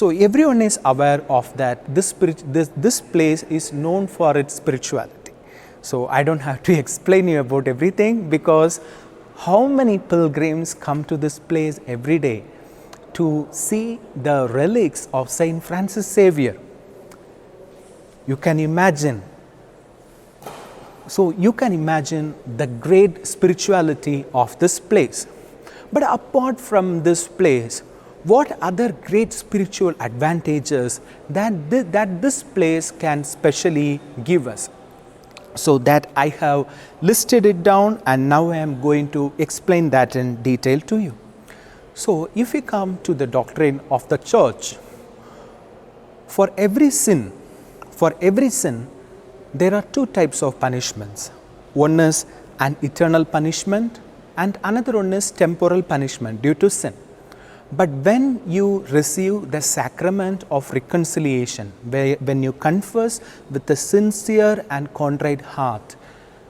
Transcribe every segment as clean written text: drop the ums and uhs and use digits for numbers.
So everyone is aware of that this place is known for its spirituality. So I don't have to explain you about everything, because how many pilgrims come to this place every day to see the relics of Saint Francis Xavier. You can imagine. So you can imagine the great spirituality of this place. But apart from this place, what other great spiritual advantages that this place can specially give us? So that I have listed it down, and now I am going to explain that in detail to you. So if we come to the doctrine of the church, for every sin, there are two types of punishments. One is an eternal punishment, and another one is temporal punishment due to sin. But when you receive the sacrament of reconciliation, when you confess with a sincere and contrite heart,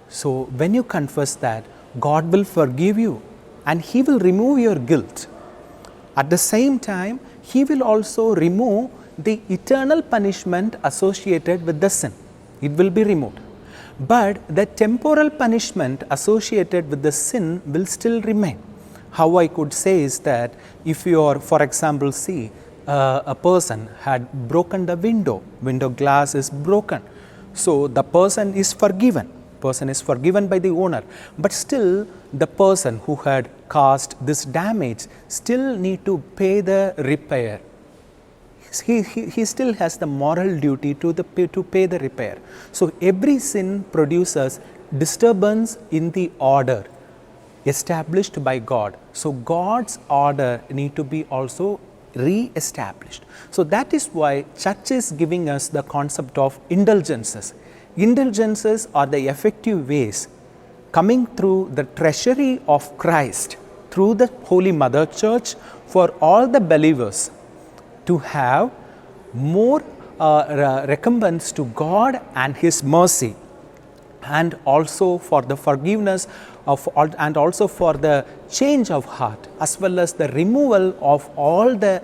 so when you confess that, God will forgive you and He will remove your guilt. At the same time, He will also remove the eternal punishment associated with the sin. It will be removed. But the temporal punishment associated with the sin will still remain. How I could say is that if you are, for example, see a person had broken the window glass is broken. So the person is forgiven by the owner, but still the person who had caused this damage still need to pay the repair. He still has the moral duty to pay the repair. So every sin produces disturbance in the order established by God. So God's order need to be also re-established. So that is why church is giving us the concept of indulgences. Indulgences are the effective ways coming through the treasury of Christ through the Holy Mother Church for all the believers to have more recompense to God and His mercy, and also for the forgiveness of all, and also for the change of heart, as well as the removal of all the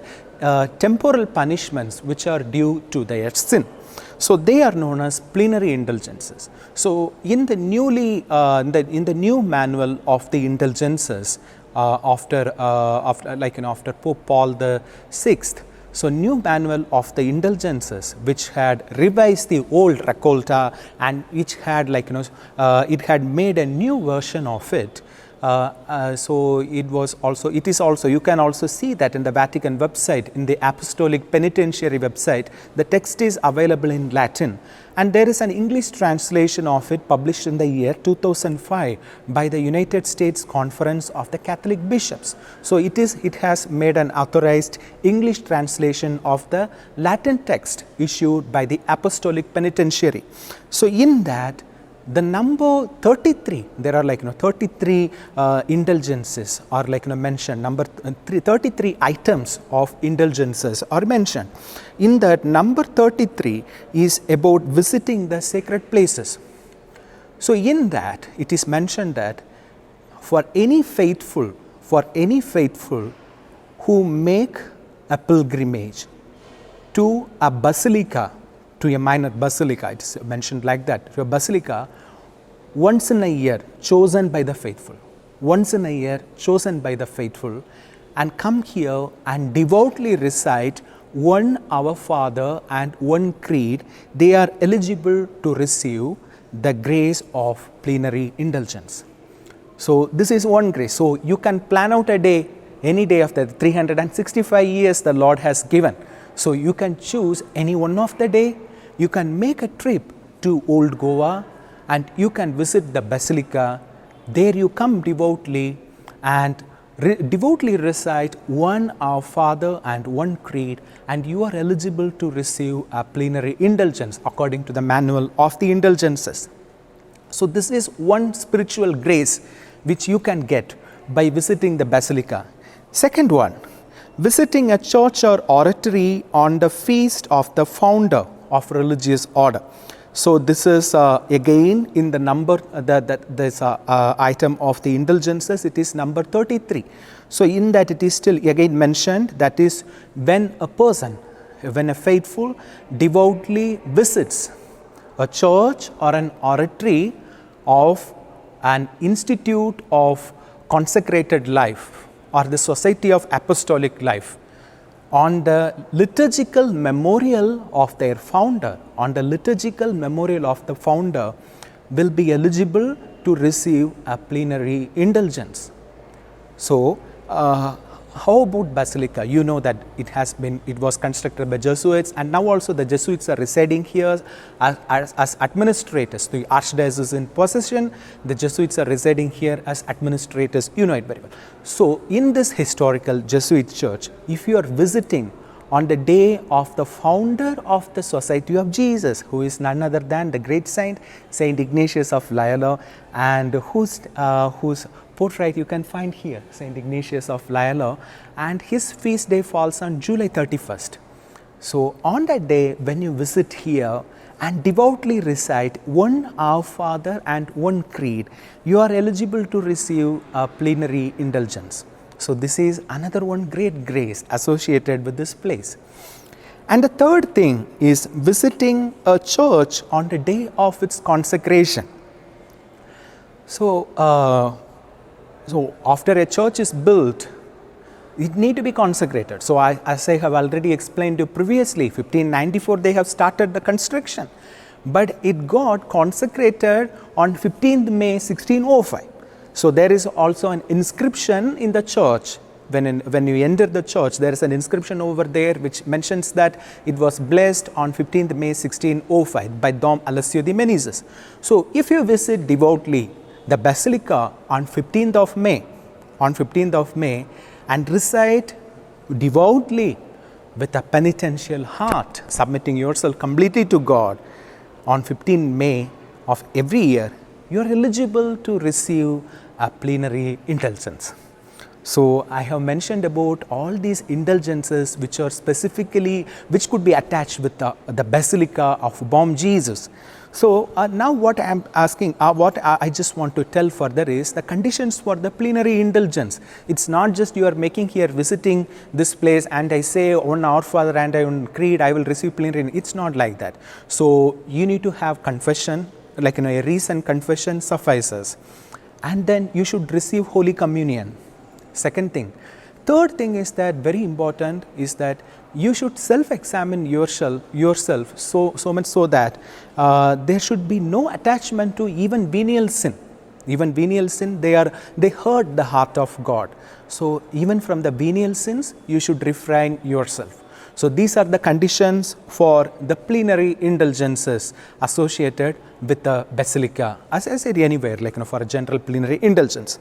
temporal punishments which are due to their sin. So they are known as plenary indulgences. So in the new manual of the indulgences after Pope Paul VI, so new manual of the indulgences, which had revised the old Raccolta and which had it had made a new version of it. So it is also you can also see that in the Vatican website, in the Apostolic Penitentiary website, the text is available in Latin, and there is an English translation of it published in the year 2005 by the United States Conference of the Catholic Bishops. So it has made an authorized English translation of the Latin text issued by the Apostolic Penitentiary. So in that, the number 33, there are 33 indulgences are mentioned, 33 items of indulgences are mentioned. In that, number 33 is about visiting the sacred places. So in that, it is mentioned that for any faithful who make a pilgrimage to a basilica, to a minor basilica, it is mentioned like that, to a basilica once in a year chosen by the faithful, and come here and devoutly recite one Our Father and one Creed, they are eligible to receive the grace of plenary indulgence. So this is one grace. So you can plan out a day, any day of the 365 years the Lord has given. So you can choose any one of the day. You can make a trip to Old Goa and you can visit the Basilica. There you come devoutly and devoutly recite one Our Father and one Creed, and you are eligible to receive a plenary indulgence according to the manual of the indulgences. So this is one spiritual grace which you can get by visiting the Basilica. Second one, visiting a church or oratory on the feast of the founder of religious order. So this is again in the number this item of the indulgences, it is number 33. So in that it is still again mentioned, that is when a person when a faithful devoutly visits a church or an oratory of an institute of consecrated life or the society of apostolic life, on the liturgical memorial of their founder, will be eligible to receive a plenary indulgence. So, how about Basilica? You know that it was constructed by Jesuits, and now also the Jesuits are residing here as administrators. The archdiocese in possession, the Jesuits are residing here as administrators. You know it very well. So, in this historical Jesuit church, if you are visiting on the day of the founder of the Society of Jesus, who is none other than the great saint, Saint Ignatius of Loyola, and whose portrait you can find here, Saint Ignatius of Loyola, and his feast day falls on July 31st. So, on that day, when you visit here and devoutly recite one Our Father and one Creed, you are eligible to receive a plenary indulgence. So, this is another one great grace associated with this place. And the third thing is visiting a church on the day of its consecration. So, after a church is built, it need to be consecrated. So, as I have already explained to you previously, 1594 they have started the construction, but it got consecrated on 15th May 1605. So, there is also an inscription in the church. When you enter the church, there is an inscription over there which mentions that it was blessed on 15th May 1605 by Dom Alessio de Menezes. So, if you visit devoutly the Basilica on 15th of May and recite devoutly with a penitential heart, submitting yourself completely to God on 15th May of every year, you are eligible to receive a plenary indulgence. So, I have mentioned about all these indulgences which could be attached with the Basilica of Bom Jesus. So, now what I am asking, what I just want to tell further is the conditions for the plenary indulgence. It's not just you are making here visiting this place and I say one Our Father and one Creed, I will receive plenary. It's not like that. So, you need to have confession, like a recent confession suffices, and then you should receive Holy Communion. Second thing. Third thing is that very important is that you should self-examine yourself so much so that there should be no attachment to even venial sin. Even venial sin, they hurt the heart of God. So, even from the venial sins, you should refrain yourself. So, these are the conditions for the plenary indulgences associated with the Basilica. As I said, anywhere, for a general plenary indulgence.